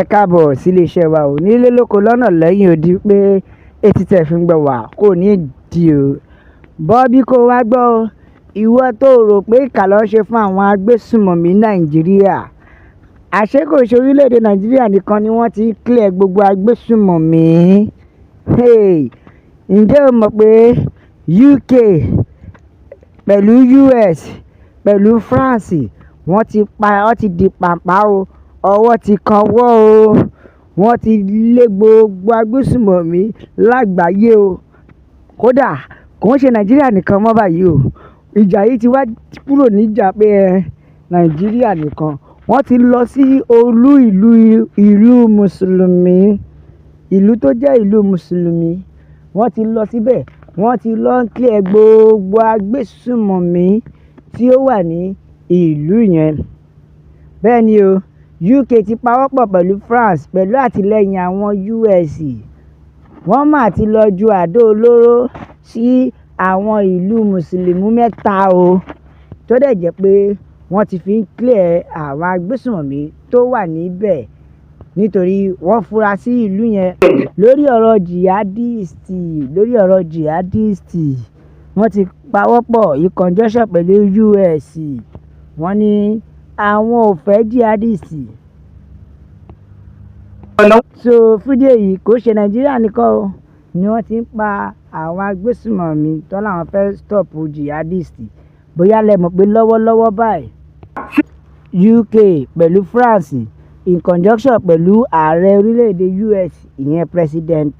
Ẹ káàbọ̀ sí iléeṣẹ́ wa ò nílé lóko lọ́nà lẹ́yìn odi pé etí tẹ̀ fi ń gbọ́ wá kò ní di o. Bọ́ bí kò wá gbọ́ o, ìwọ tó rò pé ìkà ló ń ṣe fún àwọn agbésùnmọ̀mí Nàìjíríà. Àṣé kò ṣe orílẹ̀-èdè Nàìjíríà nìkan ni wọ́n ti ń clear gbogbo agbésùnmọ̀mí. Ǹjẹ́ o mọ̀ pé UK pẹ̀lú US pẹ̀lú France wọ́n ti di pàǹpá o, ọwọ́ ti kanwọ́ o, wọ́n ti lé gbogbo agbésùnmọ̀mí lágbàáyé o. Kódà kò ń ṣe Nàìjíríà nìkan mọ́ báyìí o. Ìjà yìí ti wá kúrò níjà pé Nàìjíríà nìkan. Wọ́n ti lọ sí olú ìlú Mùsùlùmí, ìlú tó jẹ́ ìlú Mùsùlùmí. Wọ́n ti lọ síbẹ̀, wọ́n ti lọ clear gbogbo agbésùnmọ̀mí tí ó wà ní ìlú yẹn. Bẹ́ẹ̀ ni o, UK ti pawọ́pọ̀ pẹ̀lú France pẹ̀lú àtìlẹ́yìn àwọn US. Wọ́n mà ti lọ ju àdó olóró sí àwọn ìlú Mùsùlùmí mẹ́ta o, tó dẹ̀ jẹ́ pé wọ́n ti fi ń clear àwọn agbésùnmọ̀mí tó wà níbẹ̀ nítorí wọ́n fura sí ìlú yẹn lórí ọ̀rọ̀ jihadist. Wọ́n ti pawọ́pọ̀ in conjunction pẹ̀lú US. Wọ́n ní àwọn ò fẹ́ jihadist. So fúdìí èyí kò ṣe Nàìjíríà nìkan o ni wọ́n ti ń pa àwọn agbésùnmọ̀mí tó láwọn fẹ́ stop jihadist. Bóyá lẹ mọ̀ pé lọ́wọ́lọ́wọ́ báyìí UK pẹ̀lú France in conjunction pẹ̀lú ààrẹ orílẹ̀-èdè US ìyẹn President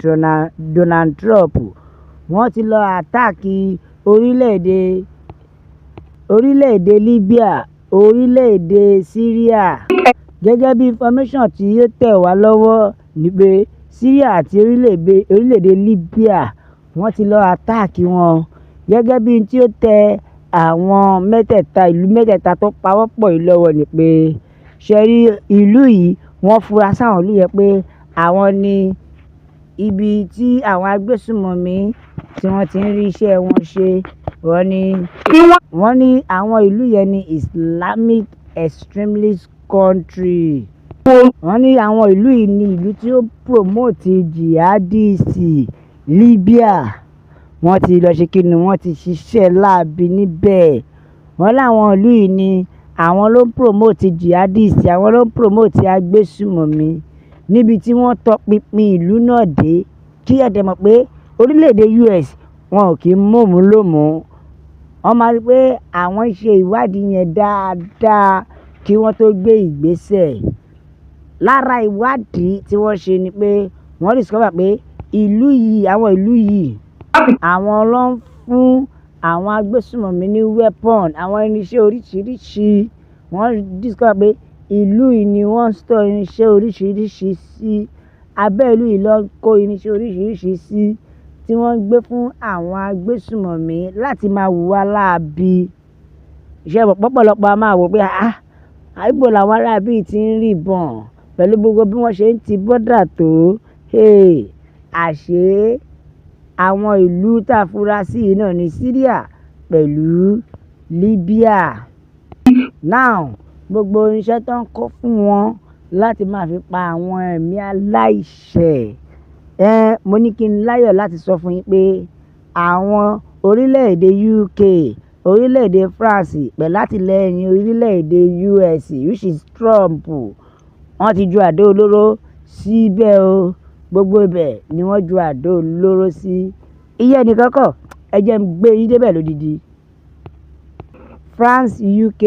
Donald Trump, wọ́n ti lọ àtáàkì orílẹ̀-èdè Libya, orílẹ̀-èdè Syria. Gẹ́gẹ́ bí information tí ó tẹ̀ wá lọ́wọ́ ni pé Syria àti orílẹ̀-èdè Libya wọ́n ti lọ àtáàkì wọn. Gẹ́gẹ́ bí tí ó tẹ àwọn ìlú mẹ́tẹ̀ẹ̀ta tó pawọ́pọ̀ yìí lọ́wọ́ ni pé ṣe rí ìlú yìí wọ́n fura sáwọn ìlú yẹn pé àwọn ni ibi tí àwọn agbésùnmọ̀mí tí wọ́n ti ń rí iṣẹ́ wọn ṣe. Wọ́n ní àwọn ìlú yẹn ní Islamic extremist country. Wọ́n ní àwọn ìlú yìí ní ìlú tí ó promote jihadist. Libya wọ́n ti lọ ṣe kíni, wọ́n ti ṣiṣẹ́ láabi níbẹ̀. Wọ́n láwọn ìlú yìí ni àwọn ló ń promote jihadist, àwọn ló ń promote agbésùnmọ̀mí níbi tí wọ́n tọpinpin ìlú náà dé. Kí ẹ dẹ̀ mọ̀ pé orílẹ̀-èdè US wọn ò kí ń mọ̀mú lómú. Wọ́n máa rí pé àwọn ṣe ìwádìí yẹn dáadáa kí wọ́n tó gbé ìgbésẹ̀. Lára ìwádìí tí wọ́n ṣe ni pé wọ́n discover pé àwọn ìlú yìí àwọn ló ń fún àwọn agbésùnmọ̀mí ní weapon, àwọn irinṣẹ́ oríṣiríṣi. Wọ́n discover pé ìlú yìí ni wọ́n store irinṣẹ́ oríṣiríṣi sí. Abẹ́ ìlú yìí ló ń kó irinṣẹ́ oríṣiríṣi sí tí wọ́n ń gbé fún àwọn agbésùnmọ̀mí láti máa hùwà láabi. Iṣẹ́ pọ̀pọ̀lọpọ̀ a máa wò pé ibo làwọn aráabí ti ń rí ìbọn pẹ̀lú gbogbo bí wọ́n ṣe ń ti bọ́dà tó. Àṣé àwọn ìlú tá a fura sí yìí náà ní Syria pẹ̀lú Libya. Now gbogbo irinṣẹ́ tó ń kó fún wọn láti máa fi pa àwọn ẹ̀mí aláìṣẹ̀. Mo ní kí n láyọ̀ láti sọ fún yín pé àwọn orílẹ̀-èdè UK, orílẹ̀-èdè France pẹ̀lú àtìlẹ́yìn orílẹ̀-èdè US which is Trump, wọ́n ti ju àdó olóró síbẹ̀ o. Gbogbo ibẹ̀ ni wọ́n ju àdó olóró sí. Iye nìkan kọ́, ẹ jẹ́ n gbé yín débẹ̀ lódidi. France UK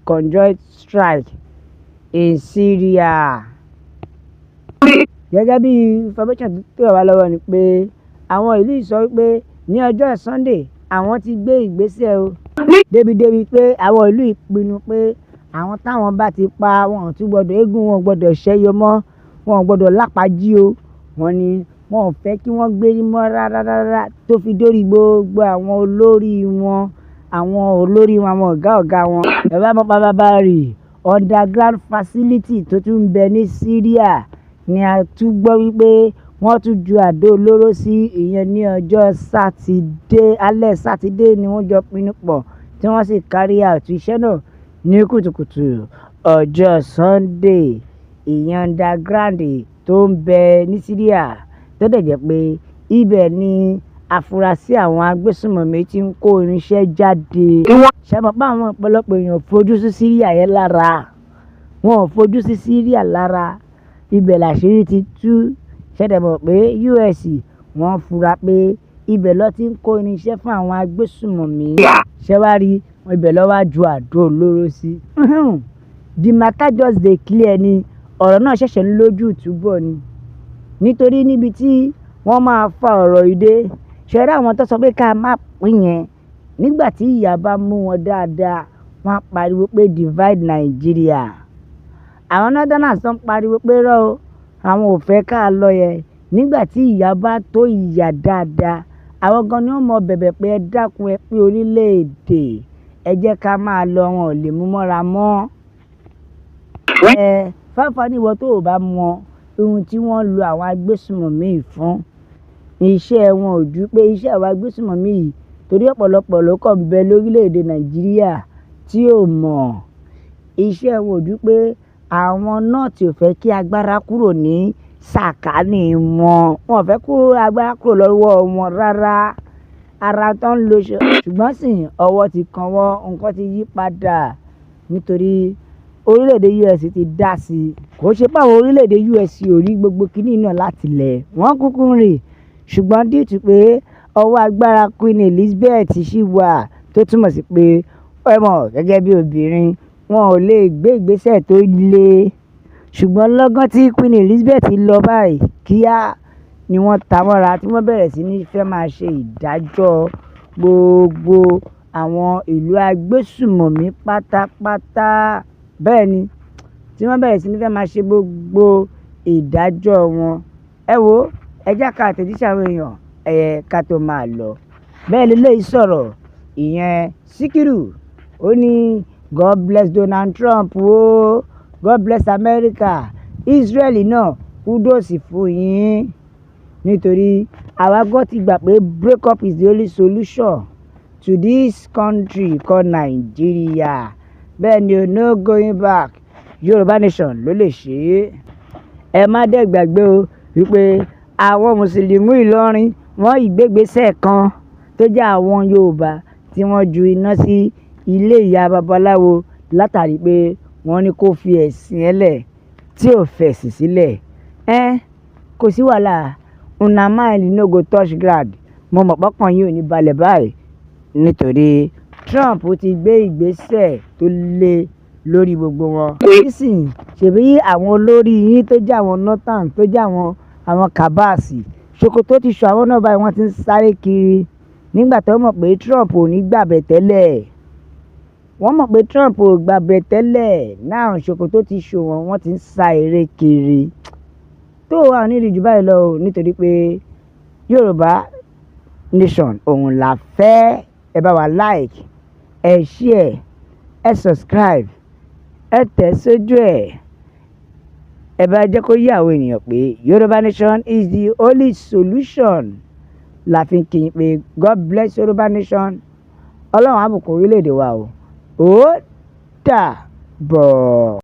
conjoint strike in Syria. Gẹ́gẹ́ bí information tó tẹ̀ wá lọ́wọ́ ni pé àwọn ìlú yìí sọ wípé ní ọjọ́ Sunday àwọn ti gbé ìgbésẹ̀ o. Débi pé àwọn ìlú yìí pinnu pé àwọn táwọn bá ti pa wọn ò tún gbọdọ̀ eégún wọn gbọdọ̀ ṣẹ́yọ mọ́, wọn ò gbọdọ̀ lápájí o. Wọ́n ní wọn ò fẹ́ kí wọ́n gbérí mọ́ rárá tó fi dórí gbogbo àwọn olórí wọn, àwọn ọ̀gá wọn. Ẹ bá mọ̀ pápá rí underground facility tó tún ń bẹ ní Syria ni a tún gbọ́ wípé wọ́n tún ju àdó olóró sí. Ìyẹn ní ọjọ́ Sátidé, alẹ́ Sátidé ni wọ́n jọ pinnu pọ̀ tí wọ́n sì carry out iṣẹ́ náà ní kùtùkùtù ọjọ́ Sunday. ìyẹn underground tó ń bẹ ní Syria tó dẹ̀ jẹ́ pé ibẹ̀ ni àfúrásì àwọn agbésùnmọ̀mí tí ń kó irinṣẹ́ jáde. Ṣé mọ̀ pé àwọn ọ̀pọ̀lọpọ̀ èèyàn fojú sí Syria yẹn lára? Wọn ò fojú sí Syria lára. Ibẹ̀ làṣírí ti tú. Ṣé dẹ̀ mọ̀ pé US wọ́n fura pé ibẹ̀ ló ti ń kó irinṣẹ́ fún àwọn agbésùnmọ̀mí. Ṣé wá rí ibẹ̀ ló wá ju àdó olóró sí. The matter just dey clear ni ọ̀rọ̀ náà ṣẹ̀ṣẹ̀ ń lójú túbọ̀ ni. Nítorí níbi tí wọ́n máa fa ọ̀rọ̀ yìí dé, ṣe rí àwọn tó sọ pé ká má pín yẹn nígbà tí ìyà bá mú wọn dáadáa wọ́n á pariwo pé divide Nigeria. Àwọn northerners tó ń pariwo pé rọ́ o àwọn ò fẹ́ ká lọ yẹn nígbà tí ìyà bá tó ìyà dáadáa àwọn gan ni wọ́n mọ bẹ̀bẹ̀ pé ẹ dákun ẹ pín orílẹ̀-èdè ẹ jẹ́ ká máa lọ wọn ò lè mú mọ́ra mọ́. Fáfá ní ìwọ tó ò bá mọ ohun tí wọ́n lo àwọn agbésùnmọ̀mí fún iṣẹ́ wọn ò ju pé iṣẹ́ àwọn agbésùnmọ̀mí yìí torí ọ̀pọ̀lọpọ̀ ló kàn bẹ lórílẹ̀‐èdè Nàìjíríà tí ò mọ̀ iṣẹ́ wọn ò ju pé àwọn náà tí ò fẹ́ kí agbára kúrò ní sàkání wọn ò fẹ́ kó agbára kúrò lọ́wọ́ wọn rárá ara tó ń lo ṣùgbọ́n sì ọwọ́ ti kàn wọ́n nǹkan ti yí padà nítorí orílẹ̀-èdè US ti dá sí i kò ṣe pé àwọn orílẹ̀-èdè US ò rí gbogbo kinní náà láti lẹ̀ wọ́n kúkú ń rìn ṣùgbọ́n dìtú pé ọwọ́ agbára Queen Elizabeth ṣì wà tó túmọ̀ sí pé ẹ mọ̀ gẹ́gẹ́ bí obìnrin wọn ò lè gbé ìgbésẹ̀ tó le ṣùgbọ́n lọ́gán tí Queen Elizabeth lọ báyìí kíá ni wọ́n ta mọ́ra tí wọ́n bẹ̀rẹ̀ sí ní fẹ́ máa ṣe ìdájọ́ gbogbo àwọn ìlú agbésùnmọ̀mí pátápátá bẹ́ẹ̀ ni tí wọ́n bẹ̀rẹ̀ sí ní fẹ́ máa ṣe gbogbo ìdájọ́ wọn ẹ wo ẹ jẹ́ ká àtẹ̀jíṣẹ́ àwọn èèyàn ká tó máa lọ bẹ́ẹ̀ lélẹ́yìí sọ̀rọ̀ ìyẹn Síkírù ó ní God bless Donald Trump o God bless America Israel náà kudos fún yín nítorí àwa gbọ́ ti gbà pé break up is the only solution to this country called Nigeria bẹ́ẹ̀ ni o no going back Yorùbá nation ló lè ṣe é ẹ má dẹ̀ gbàgbé o wípé àwọn mùsùlùmí Ìlọrin wọ́n ìgbégbésẹ̀ kan tó jẹ́ àwọn Yorùbá tí wọ́n ju iná sí ilé ìyá babaláwo látàrí pé wọ́n ní kó fi ẹ̀sìn ẹlẹ̀ tí ò fẹ̀sìn sílẹ̀ kò sí wàhálà una mind no go touch ground mo mọ̀ pọ́kàn yìí ò ní balẹ̀ báyìí nítorí Trump ti gbé ìgbésẹ̀ tó le lórí gbogbo wọn. nísìnyí ṣèbí àwọn olórí yín tó jẹ́ àwọn northern tó jẹ́ àwọn kábàásì ṣòkòtò ti ṣọ àwọn náà báyìí wọ́n ti ń sáré kiri nígbà tó mọ̀ pé Trump ò ní gbàbẹ̀ tẹ́lẹ̀ wọ́n mọ̀ pé Trump ò gbàbẹ̀ tẹ́lẹ̀ náà ṣòkòtò ti ṣọ wọ́n ti ń sá eré kiri tó wà nídìí jù báyìí lọ nítorí pé Yorùbá nation òun la fẹ́ ẹ bá wa like ẹ share ẹ subscribe ẹ tẹ̀ sójú ẹ bá jẹ́ kó yé àwọn ènìyàn pé Yorùbá nation is the only solution la fi kì í pé God bless Yorùbá nation ọlọ́run á bùkún orílẹ̀-èdè wa ó dàbọ̀.